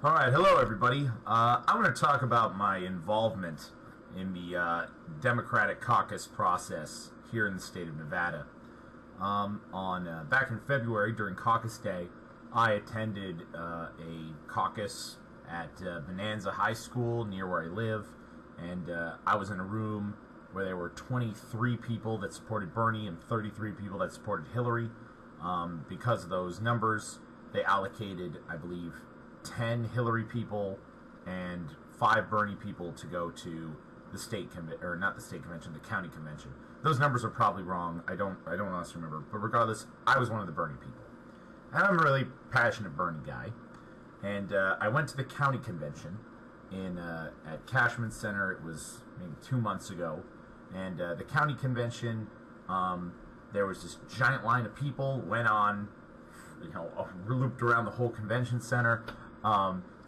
All right, hello everybody. I'm going to talk about my involvement in the Democratic caucus process here in the state of Nevada. Back in February during caucus day, I attended a caucus at Bonanza High School near where I live, and I was in a room where there were 23 people that supported Bernie and 33 people that supported Hillary. Because of those numbers, they allocated, I believe, 10 Hillary people and 5 Bernie people to go to the state or not the state convention, the county convention. Those numbers are probably wrong. I don't honestly remember, but regardless, I was one of the Bernie people, and I'm a really passionate Bernie guy. And I went to the county convention at Cashman Center. It was maybe 2 months ago, and the county convention, there was this giant line of people, went on, looped around the whole convention center.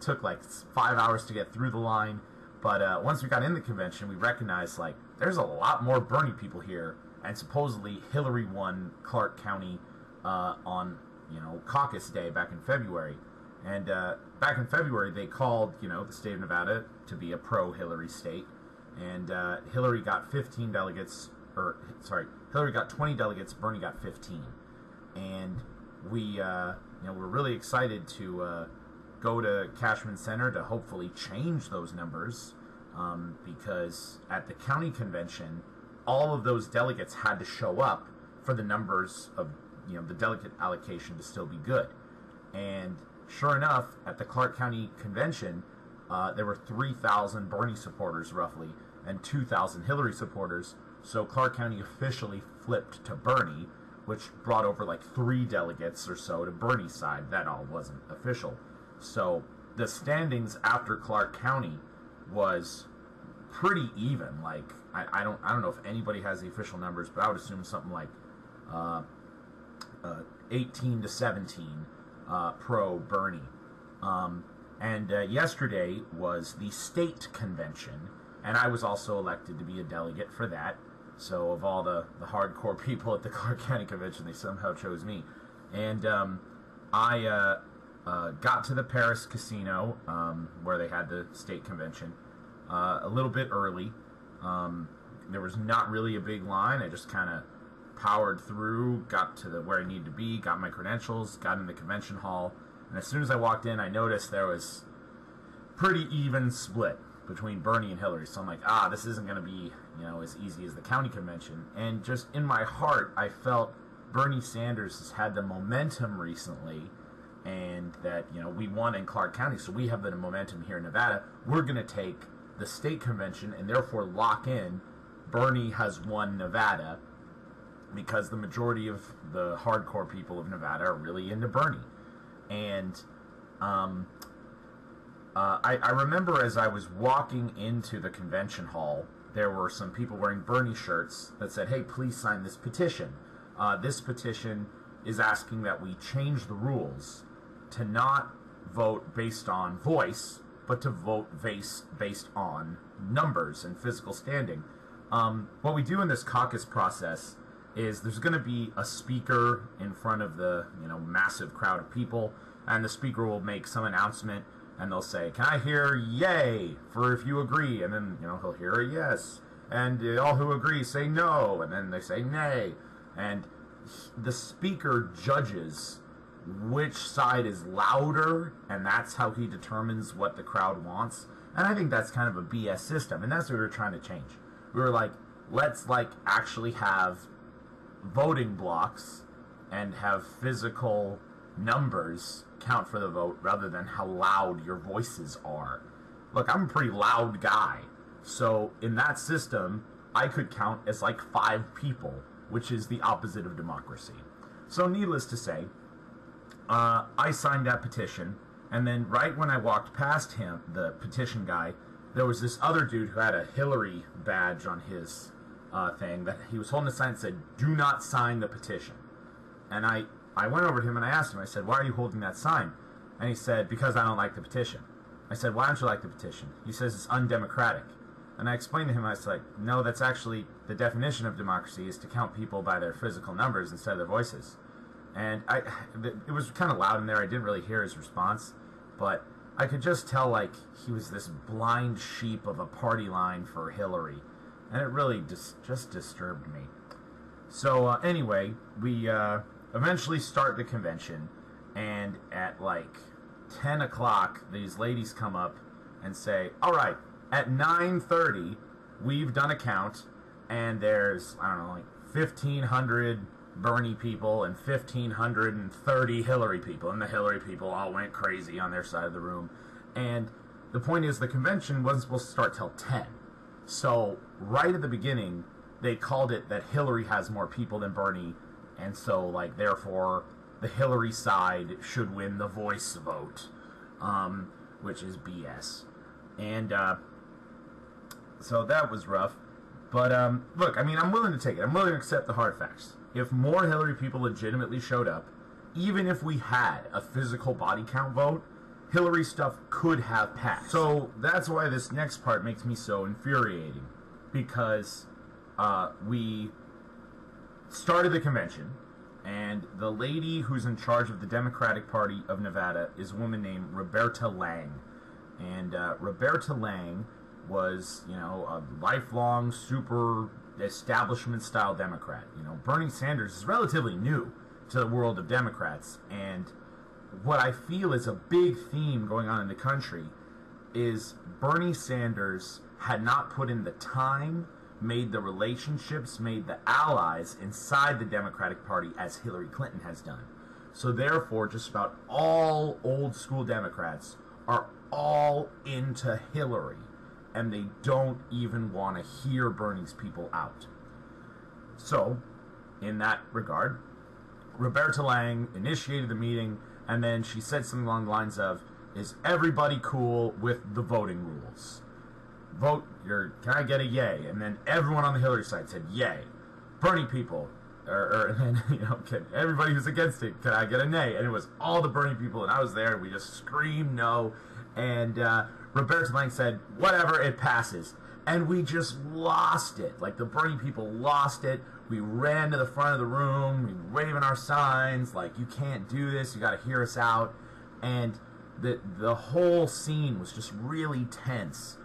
Took like 5 hours to get through the line, but once we got in the convention, we recognized there's a lot more Bernie people here, and supposedly Hillary won Clark County on caucus day back in February. And back in February, they called the state of Nevada to be a pro-Hillary state, and Hillary got 15 delegates, Hillary got 20 delegates, Bernie got 15, and we we're really excited to go to Cashman Center to hopefully change those numbers, because at the county convention, all of those delegates had to show up for the numbers of the delegate allocation to still be good. And sure enough, at the Clark County convention, there were 3,000 Bernie supporters roughly and 2,000 Hillary supporters. So Clark County officially flipped to Bernie, which brought over 3 delegates or so to Bernie's side. That all wasn't official. So the standings after Clark County was pretty even. I don't know if anybody has the official numbers, but I would assume something like 18 to 17 pro Bernie. And yesterday was the state convention, and I was also elected to be a delegate for that. So of all the hardcore people at the Clark County convention, they somehow chose me. And I got to the Paris Casino, where they had the state convention, a little bit early. There was not really a big line. I just kind of powered through, got to where I needed to be, got my credentials, got in the convention hall, and as soon as I walked in, I noticed there was pretty even split between Bernie and Hillary. So I'm like, this isn't going to be, as easy as the county convention. And just in my heart, I felt Bernie Sanders has had the momentum recently, and that, we won in Clark County, so we have the momentum here in Nevada. We're going to take the state convention and therefore lock in Bernie has won Nevada, because the majority of the hardcore people of Nevada are really into Bernie. And I remember as I was walking into the convention hall, there were some people wearing Bernie shirts that said, "Hey, please sign this petition. This petition is asking that we change the rules to not vote based on voice, but to vote based on numbers and physical standing." What we do in this caucus process is there's going to be a speaker in front of the massive crowd of people, and the speaker will make some announcement, and they'll say, "Can I hear yay for if you agree?" And then he'll hear a yes, and all who agree say no, and then they say nay, and the speaker judges which side is louder, and that's how he determines what the crowd wants. And I think that's kind of a BS system, and that's what we were trying to change. We were like, let's actually have voting blocks and have physical numbers count for the vote rather than how loud your voices are. Look, I'm a pretty loud guy, so in that system I could count as 5 people, which is the opposite of democracy. So needless to say, I signed that petition, and then right when I walked past him, the petition guy, there was this other dude who had a Hillary badge on his thing that he was holding a sign that said, "Do not sign the petition." And I went over to him and I asked him, I said, "Why are you holding that sign?" And he said, "Because I don't like the petition." I said, "Why don't you like the petition?" He says, "It's undemocratic." And I explained to him, I was like, "No, that's actually the definition of democracy, is to count people by their physical numbers instead of their voices." And it was kind of loud in there. I didn't really hear his response, but I could just tell, like, he was this blind sheep of a party line for Hillary. And it really just disturbed me. So, anyway, we eventually start the convention. And at, like, 10 o'clock, these ladies come up and say, all right, at 9:30, we've done a count. And there's, I don't know, like 1,500 Bernie people and 1,530 Hillary people. And the Hillary people all went crazy on their side of the room. And the point is, the convention wasn't supposed to start till 10. So, right at the beginning, they called it that Hillary has more people than Bernie. And so, like, therefore, the Hillary side should win the voice vote. Which is BS. And, so that was rough. But, look, I mean, I'm willing to take it. I'm willing to accept the hard facts. If more Hillary people legitimately showed up, even if we had a physical body count vote, Hillary stuff could have passed. So that's why this next part makes me so infuriating. Because we started the convention, and the lady who's in charge of the Democratic Party of Nevada is a woman named Roberta Lang. And Roberta Lang was, you know, a lifelong, super establishment-style Democrat. You know, Bernie Sanders is relatively new to the world of Democrats, and what I feel is a big theme going on in the country is Bernie Sanders had not put in the time, made the relationships, made the allies inside the Democratic Party as Hillary Clinton has done. So therefore, just about all old-school Democrats are all into Hillary, and they don't even want to hear Bernie's people out. So, in that regard, Roberta Lang initiated the meeting, and then she said something along the lines of, is everybody cool with the voting rules? Vote, can I get a yay? And then everyone on the Hillary side said yay. Bernie people, and then, you know, everybody who's against it, can I get a nay? And it was all the Bernie people, and I was there, and we just screamed no, and Roberta Lang said, whatever, it passes. And we just lost it. Like, the Bernie people lost it. We ran to the front of the room, we waving our signs, like, you can't do this, you gotta hear us out. And the whole scene was just really tense.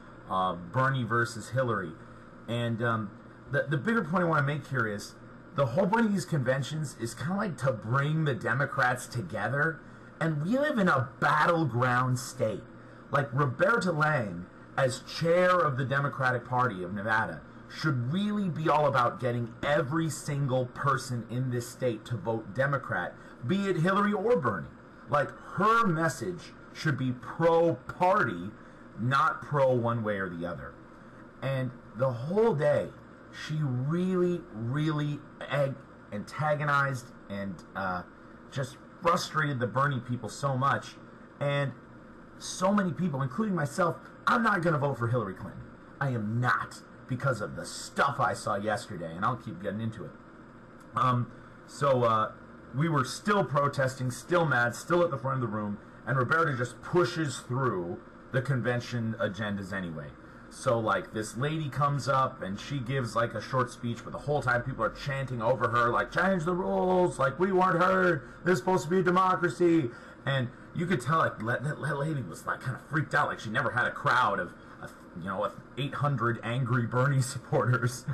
Bernie versus Hillary. And the bigger point I want to make here is, the whole point of these conventions is kind of like to bring the Democrats together. And we live in a battleground state. Like, Roberta Lang, as chair of the Democratic Party of Nevada, should really be all about getting every single person in this state to vote Democrat, be it Hillary or Bernie. Like, her message should be pro-party, not pro one way or the other. And the whole day, she really, really antagonized and just frustrated the Bernie people so much. And so many people, including myself, I'm not going to vote for Hillary Clinton. I am not, because of the stuff I saw yesterday, and I'll keep getting into it. So we were still protesting, still mad, still at the front of the room, and Roberta just pushes through the convention agendas anyway. So, like, this lady comes up, and she gives, like, a short speech, but the whole time people are chanting over her, like, change the rules, like, we weren't heard, this is supposed to be a democracy. And you could tell, like, that lady was, like, kind of freaked out, like she never had a crowd of 800 angry Bernie supporters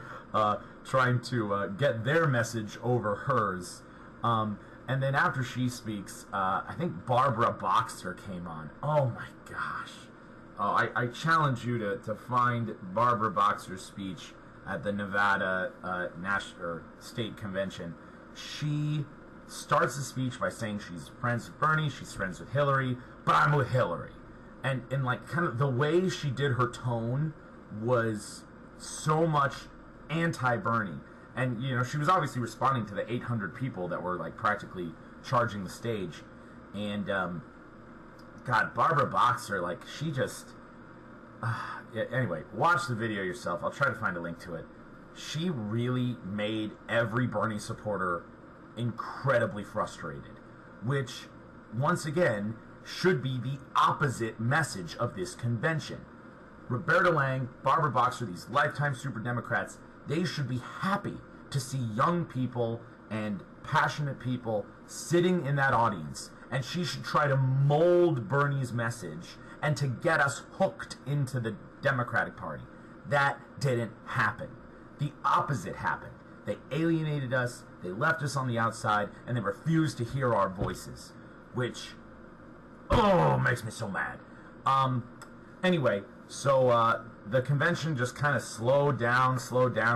trying to get their message over hers. And then after she speaks, I think Barbara Boxer came on. Oh my gosh. Oh, I challenge you to find Barbara Boxer's speech at the Nevada National State Convention. She starts the speech by saying she's friends with Bernie, she's friends with Hillary, but I'm with Hillary. And like, kind of the way she did her tone was so much anti-Bernie. And, you know, she was obviously responding to the 800 people that were, like, practically charging the stage. And, God, Barbara Boxer, like, she just... yeah, anyway, watch the video yourself. I'll try to find a link to it. She really made every Bernie supporter incredibly frustrated. Which, once again, should be the opposite message of this convention. Roberta Lang, Barbara Boxer, these lifetime super Democrats, they should be happy to see young people and passionate people sitting in that audience, and she should try to mold Bernie's message and to get us hooked into the Democratic Party. That didn't happen. The opposite happened. They alienated us, they left us on the outside, and they refused to hear our voices, which, makes me so mad. Anyway, so the convention just kind of slowed down.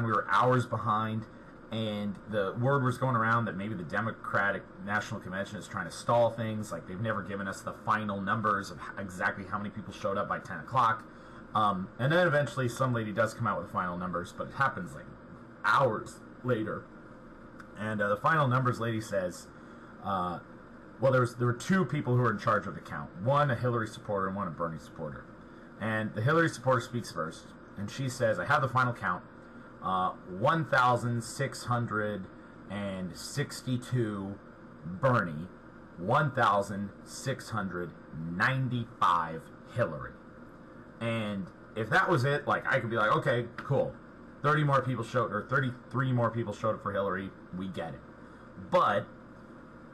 We were hours behind, and the word was going around that maybe the Democratic National Convention is trying to stall things. Like, they've never given us the final numbers of exactly how many people showed up by 10 o'clock. And then eventually some lady does come out with the final numbers, but it happens like hours later. And the final numbers lady says, well, there were two people who were in charge of the count. One a Hillary supporter and one a Bernie supporter. And the Hillary supporter speaks first, and she says, I have the final count, 1,662 Bernie, 1,695 Hillary. And if that was it, like, I could be like, okay, cool. 33 more people showed up for Hillary. We get it. But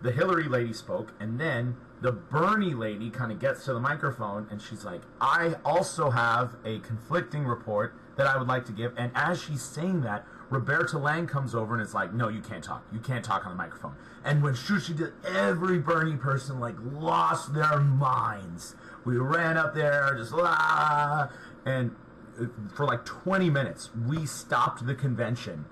the Hillary lady spoke, and then the Bernie lady kind of gets to the microphone, and she's like, I also have a conflicting report that I would like to give. And as she's saying that, Roberta Lang comes over and is like, no, you can't talk. You can't talk on the microphone. And when she did, every Bernie person, like, lost their minds. We ran up there, just, and for like 20 minutes, we stopped the convention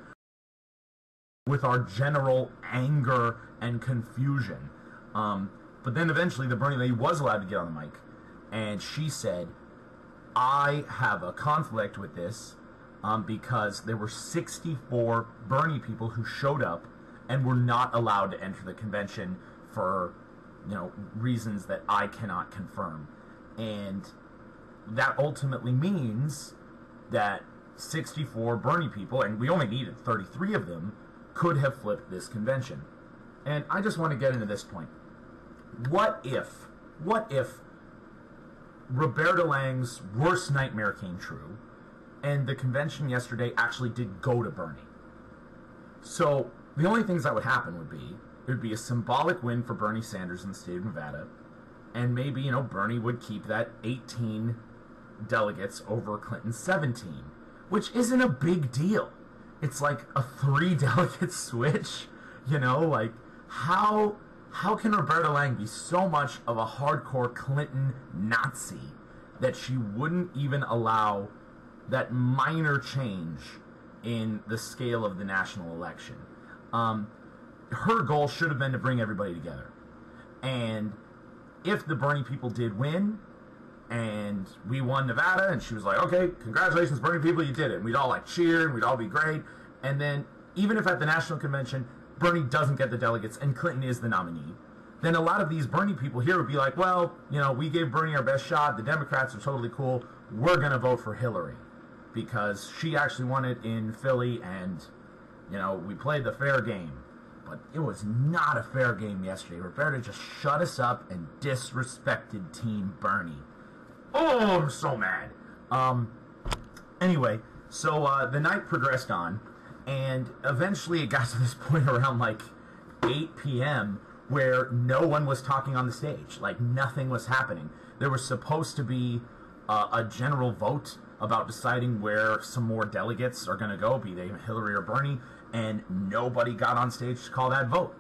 with our general anger and confusion. But then eventually the Bernie lady was allowed to get on the mic, and she said, I have a conflict with this because there were 64 Bernie people who showed up and were not allowed to enter the convention for, reasons that I cannot confirm. And that ultimately means that 64 Bernie people, and we only needed 33 of them, could have flipped this convention. And I just want to get into this point. What if Roberta Lang's worst nightmare came true, and the convention yesterday actually did go to Bernie? So the only things that would happen would be a symbolic win for Bernie Sanders in the state of Nevada, and maybe, Bernie would keep that 18 delegates over Clinton's 17, which isn't a big deal. It's like a 3-delegate switch, like, how can Roberta Lang be so much of a hardcore Clinton Nazi that she wouldn't even allow that minor change in the scale of the national election? Her goal should have been to bring everybody together. And if the Bernie people did win, and we won Nevada, and she was like, okay, congratulations, Bernie people, you did it. And we'd all, like, cheer, and we'd all be great. And then, even if at the national convention, Bernie doesn't get the delegates and Clinton is the nominee, then a lot of these Bernie people here would be like, well, we gave Bernie our best shot, the Democrats are totally cool, we're going to vote for Hillary because she actually won it in Philly, and, we played the fair game. But it was not a fair game yesterday. Roberta just shut us up and disrespected Team Bernie. Oh, I'm so mad. Anyway, so the night progressed on, and eventually it got to this point around like 8 p.m. where no one was talking on the stage. Like, nothing was happening. There was supposed to be a general vote about deciding where some more delegates are going to go, be they Hillary or Bernie, and nobody got on stage to call that vote.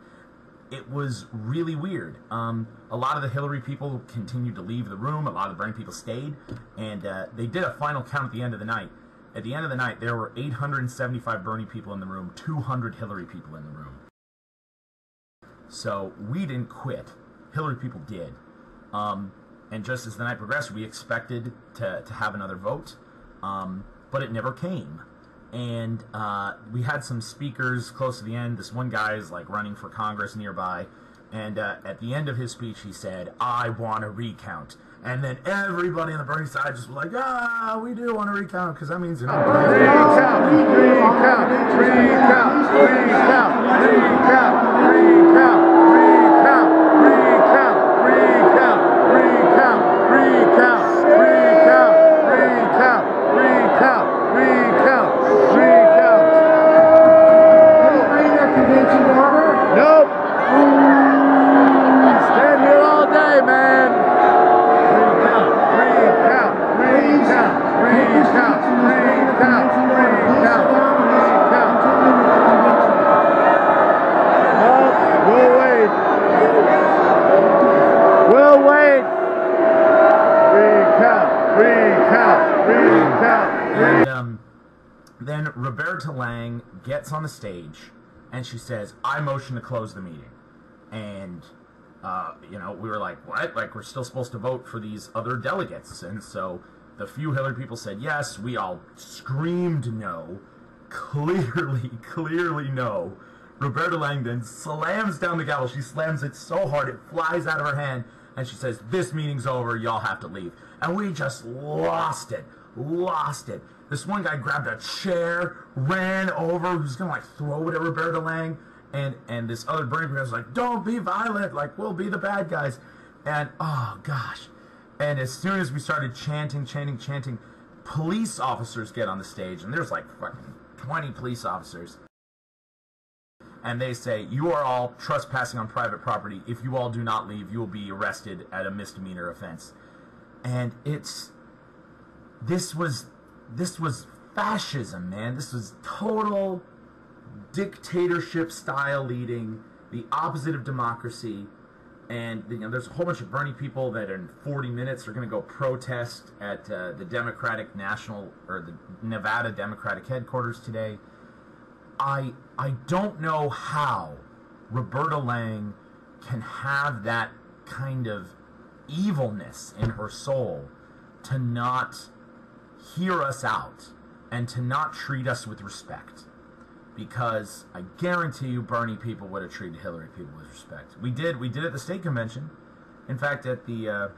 It was really weird. A lot of the Hillary people continued to leave the room. A lot of the Bernie people stayed, and they did a final count at the end of the night. At the end of the night, there were 875 Bernie people in the room, 200 Hillary people in the room. So we didn't quit. Hillary people did. And just as the night progressed, we expected to have another vote, but it never came. And we had some speakers close to the end. This one guy is like running for Congress nearby, and at the end of his speech he said, I want a recount. And then everybody on the Bernie side just was like, we do want a recount, because that means recount. No! And then Roberta Lang gets on the stage and she says, "I motion to close the meeting." And we were like, "What? Like, we're still supposed to vote for these other delegates?" And so the few Hillary people said yes. We all screamed no. Clearly no. Roberta Lang then slams down the gavel. She slams it so hard it flies out of her hand, and she says, "This meeting's over. Y'all have to leave." And we just lost it. This one guy grabbed a chair, ran over, he was gonna like throw it at Roberta Lang, and this other Bernie guy was like, "Don't be violent, like we'll be the bad guys." And oh gosh. And as soon as we started chanting, police officers get on the stage, and there's like fucking 20 police officers. And they say, "You are all trespassing on private property. If you all do not leave, you will be arrested at a misdemeanor offense." And this was fascism, man. This was total dictatorship style leading, the opposite of democracy. And there's a whole bunch of Bernie people that in 40 minutes are going to go protest at the Nevada Democratic headquarters today. I don't know how Roberta Lang can have that kind of evilness in her soul to not hear us out and to not treat us with respect. Because I guarantee you Bernie people would have treated Hillary people with respect. We did at the state convention. In fact, at the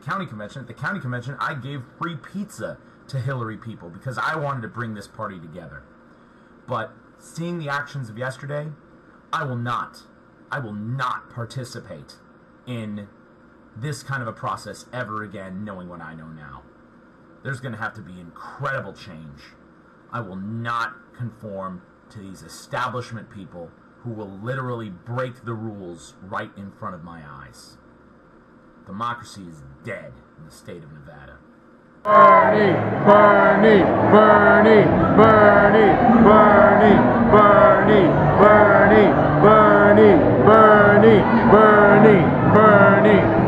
county convention. At the county convention, I gave free pizza to Hillary people because I wanted to bring this party together. But seeing the actions of yesterday, I will not participate in this kind of a process ever again, knowing what I know now. There's going to have to be incredible change. I will not conform to these establishment people who will literally break the rules right in front of my eyes. Democracy is dead in the state of Nevada. Bernie, Bernie, Bernie, Bernie, Bernie, Bernie, Bernie, Bernie, Bernie, Bernie, Bernie.